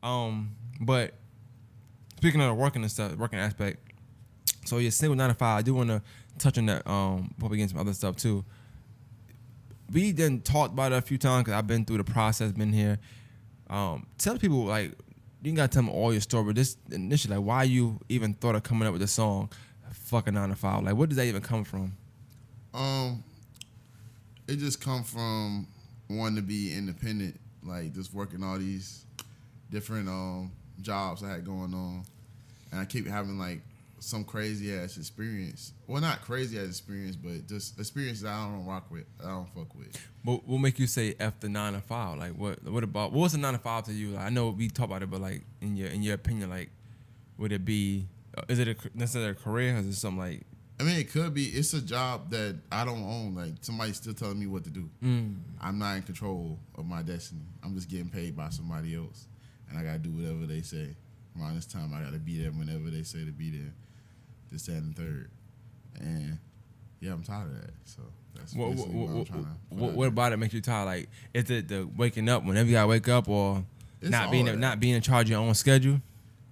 But speaking of the working and stuff, working aspect. So you're single 9 to 5. I do want to touch on that. Probably get some other stuff too. We done talked about it a few times because I've been through the process, been here. Tell people like you gotta tell them all your story. But this initially, like, why you even thought of coming up with the song, "Fucking 9 to 5"? Like, where does that even come from? It just come from wanting to be independent, like just working all these different jobs I had going on, and I keep having like some crazy ass experience. Well, not crazy ass experience, but just experiences that I don't rock with, I don't fuck with. What make you say F the 9 to 5? Like, what about what's the 9 to 5 to you? Like, I know we talk about it, but like in your opinion, like, would it be? Is it necessarily a career, or is it something like? I mean, it could be. It's a job that I don't own. Like, somebody's still telling me what to do. I'm not in control of my destiny. I'm just getting paid by somebody else, and I gotta do whatever they say. Around this time, I gotta be there whenever they say to be there. This, that, and third. And yeah, I'm tired of that. So that's what I'm trying to. What about it makes you tired? Like, is it the waking up whenever you gotta wake up, or not being in charge of your own schedule?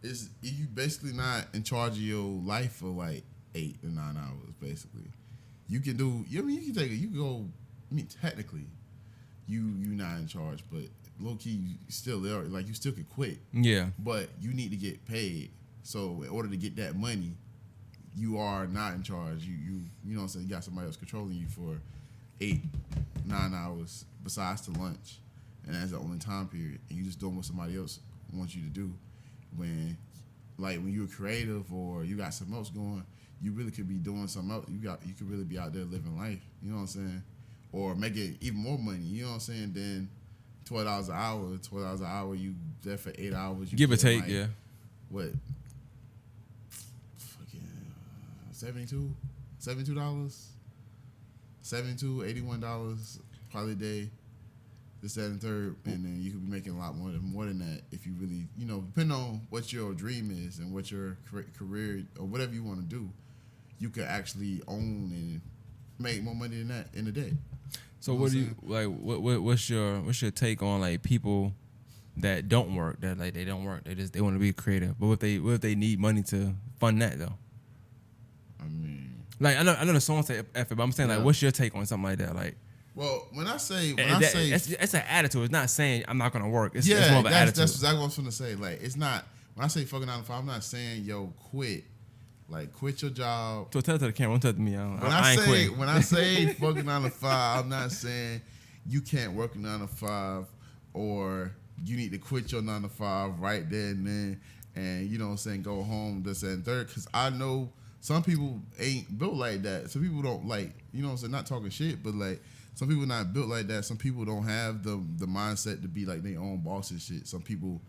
It's you basically not in charge of your life for like 8 to 9 hours. Basically, you can do. I mean, you can take it. You can go. I mean, technically, you not in charge, but low key, you still there. Like, you still could quit. Yeah. But you need to get paid. So in order to get that money, you are not in charge. You know what I'm saying? You got somebody else controlling you for 8, 9 hours besides the lunch. And that's the only time period. And you just doing what somebody else wants you to do. When you're creative or you got something else going, you really could be doing something else. You could really be out there living life. You know what I'm saying? Or making even more money. You know what I'm saying? Then $12 an hour. $12 an hour. You there for 8 hours. You give or take, yeah. What? $72, $81 probably a day. This, that, and third, and then you could be making a lot more than that if you really, depending on what your dream is and what your career or whatever you want to do, you could actually own and make more money than that in a day. So what do you like? What's your take on like people that don't work? That like they don't work. They want to be creative. But what if they need money to fund that though? I mean, like I know the song say F it, but I'm saying like, what's your take on something like that? Like, well, when I say it's an attitude. It's not saying I'm not gonna work. It's more of an attitude. That's exactly what I was gonna say. Like, it's not when I say fucking 9 to 5. I'm not saying quit. Like, quit your job. So tell it to the camera. Don't tell it to me. When I say fucking 9 to 5, I'm not saying you can't work a 9 to 5 or you need to quit your 9 to 5 right there and then, and you know what I'm saying, go home this and third. Because I know some people ain't built like that. Some people don't like, you know what I'm saying, not talking shit, but like some people not built like that. Some people don't have the mindset to be like their own boss and shit. Some people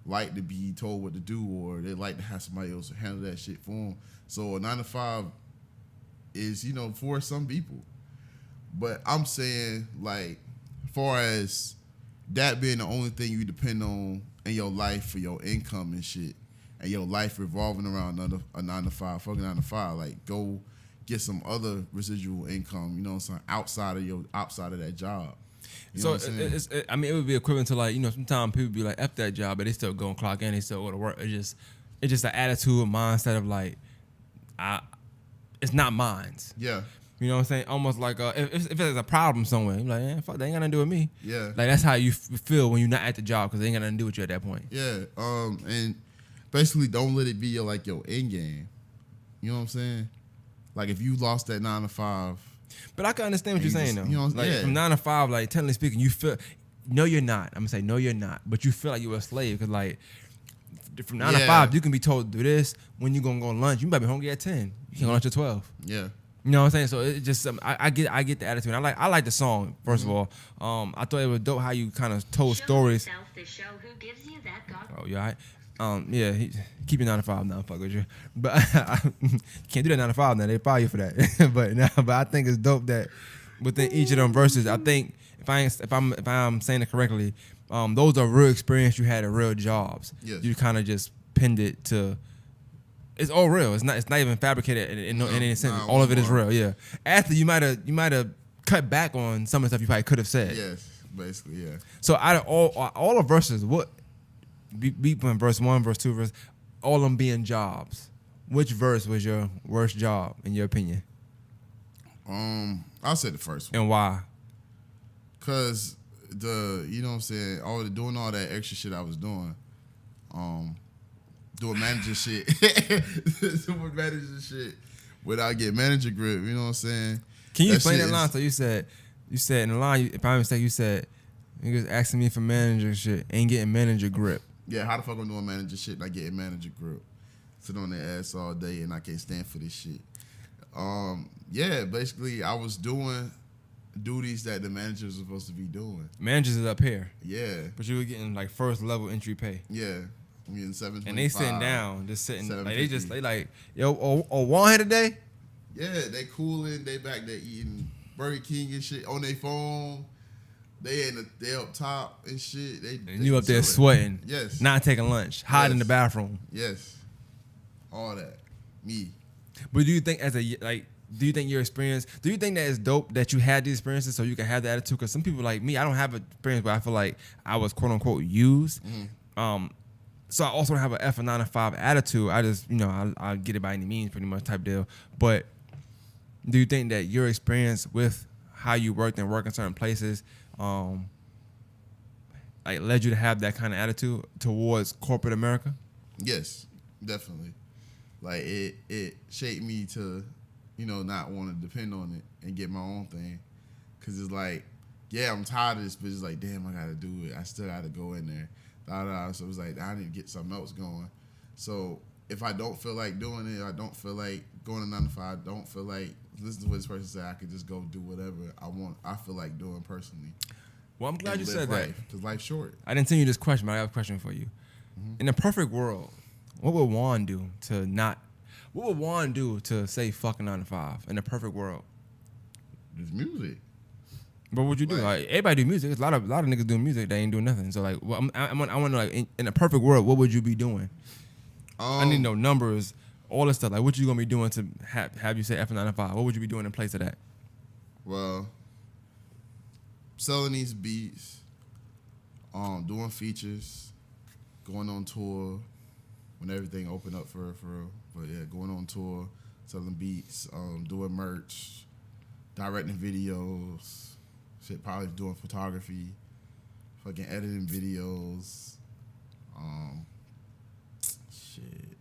like to be told what to do, or they like to have somebody else handle that shit for them. So a 9 to 5 is, for some people. But I'm saying, like, far as that being the only thing you depend on in your life for your income and shit, and your life revolving around a 9 to 5, fucking 9 to 5, like, go get some other residual income, you know what I'm saying, outside of that job. You know it would be equivalent to like, sometimes people be like, F that job, but they still go and clock in, they still go to work. It's just an attitude, a mindset of like, it's not mine. Yeah. You know what I'm saying? Almost like if there's a problem somewhere, you're like, fuck, that ain't got nothing to do with me. Yeah. Like, that's how you feel when you're not at the job, because they ain't got nothing to do with you at that point. Yeah. And basically don't let it be your end game. You know what I'm saying? Like, if you lost that 9 to 5. But I can understand what you're saying, though. Like, yeah. From 9 to 5, like, technically speaking, you feel, no, you're not. I'm going to say, no, you're not. But you feel like you're a slave, because, like, from 9 to 5, you can be told to do this. When you going to go lunch, you might be hungry at 10. You can go lunch at 12. Yeah. You know what I'm saying? So it's just, I get the attitude. I like the song, first of all. I thought it was dope how you kind of told stories. Oh, you all right? Yeah, keep your 9 to 5 now, fuck with you. But can't do that 9 to 5 now. They fire you for that. but I think it's dope that within each of them verses, I think if I'm saying it correctly, those are real experience you had at real jobs. Yes. You kind of just pinned it to. It's all real. It's not even fabricated in any sense. All of it is real. Yeah. After you might have cut back on some of the stuff you probably could have said. Yes, basically, yeah. So out of all the verses, what beat from verse 1, verse 2, verse, all of them being jobs. Which verse was your worst job in your opinion? I'll say the first one. And why? Cause you know what I'm saying, doing all that extra shit I was doing, doing manager shit, doing manager shit without getting manager grip. You know what I'm saying? Can you explain that line? So you said in the line, if I'm not mistaken, you said niggas asking me for manager shit, ain't getting manager grip. Yeah, how the fuck I'm doing manager shit and I getting manager grip? Sit on their ass all day and I can't stand for this shit. Yeah, basically I was doing duties that the managers were supposed to be doing. Managers is up here. Yeah. But you were getting like first level entry pay. Yeah. I'm getting $7.25. And they sitting down, just sitting. Like they like, yo, Juan here today? Yeah, they cooling. They back there eating Burger King and shit on their phone. They up top and shit. And you up there sweating. Yes. Not taking lunch. Hiding in the bathroom. Yes. All that. Me. But do you think do you think your experience, do you think that it's dope that you had these experiences so you can have the attitude? Because some people like me, I don't have an experience where I feel like I was quote unquote used. Mm-hmm. So I also don't have an F or 9 to 5 attitude. I just, I'll get it by any means pretty much type deal. But do you think that your experience with how you worked and work in certain places like led you to have that kind of attitude towards corporate America? Yes, definitely. Like it shaped me to, not want to depend on it and get my own thing. Cause it's like, yeah, I'm tired of this, but it's like, damn, I gotta do it. I still gotta go in there. So it was like, I need to get something else going. So if I don't feel like doing it, I don't feel like going to 9 to 5, I don't feel like listening to what this person said, I could just go do whatever I feel like doing personally. Well, I'm glad you said that. Because life's short. I didn't send you this question, but I have a question for you. Mm-hmm. In a perfect world, what would Juan do to say fucking 9 to 5 in a perfect world? Just music. What would you do? Like everybody do music. There's a lot of niggas doing music. They ain't doing nothing. So like, I want to know, like, in a perfect world, what would you be doing? I need to know numbers, all this stuff. Like, what you gonna be doing to have you say F 9 to 5? What would you be doing in place of that? Well, selling these beats, doing features, going on tour when everything opened up for real. But yeah, going on tour, selling beats, doing merch, directing videos. Shit, probably doing photography, fucking editing videos, shit.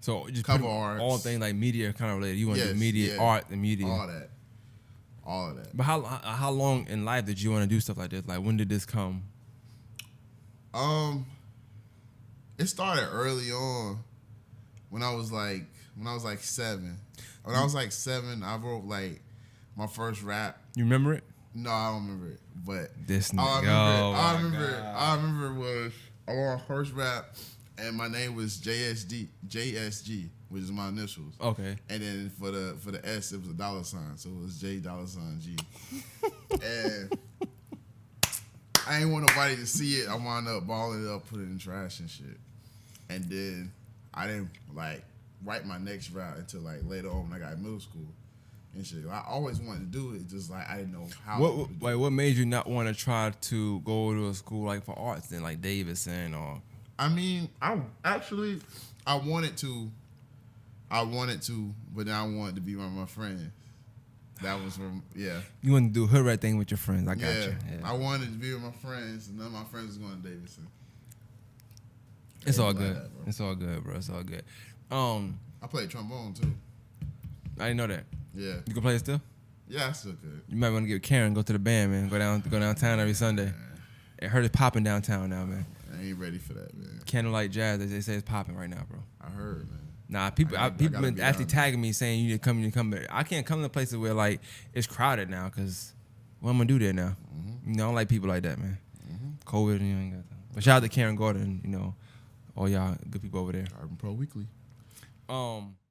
So just cover art, all things like media kind of related. You want to do media, art, and media, all of that. But how long in life did you want to do stuff like this? Like, when did this come? It started early on. When I was like 7. When I was like 7, I wrote like my first rap. You remember it? No, I don't remember it. But this nigga. I remember was I wrote my first rap, and my name was JSG, which is my initials. Okay. And then for the S, it was a $, so it was J$G. And I ain't want nobody to see it. I wound up balling it up, putting it in trash and shit. And then I didn't like write my next rap until like later on when I got in middle school. And shit. I always wanted to do it, just like I didn't know how. What made you not want to try to go to a school like for arts then, like Davidson or? I mean, I wanted to, but then I wanted to be one of my friends. That was from You wanted to do a hood rat thing with your friends. I got you. Yeah. I wanted to be with my friends, and none of my friends was going to Davidson. It's all good. It's all good, bro. It's all good. I played trombone too. I didn't know that. Yeah. You can play it still? Yeah, I still could. You might want to get Karen, go to the band, man. Go downtown every Sunday. I heard it's popping downtown now, man. I ain't ready for that, man. Candlelight Jazz, they say it's popping right now, bro. I heard, man. Nah, people been actually tagging me saying you need to come. But I can't come to places where like it's crowded now, cause what I'm gonna do there now? Mm-hmm. I don't like people like that, man. Mm-hmm. COVID, you ain't got that. But shout out to Karen Gordon, all y'all good people over there. Urban Pro Weekly.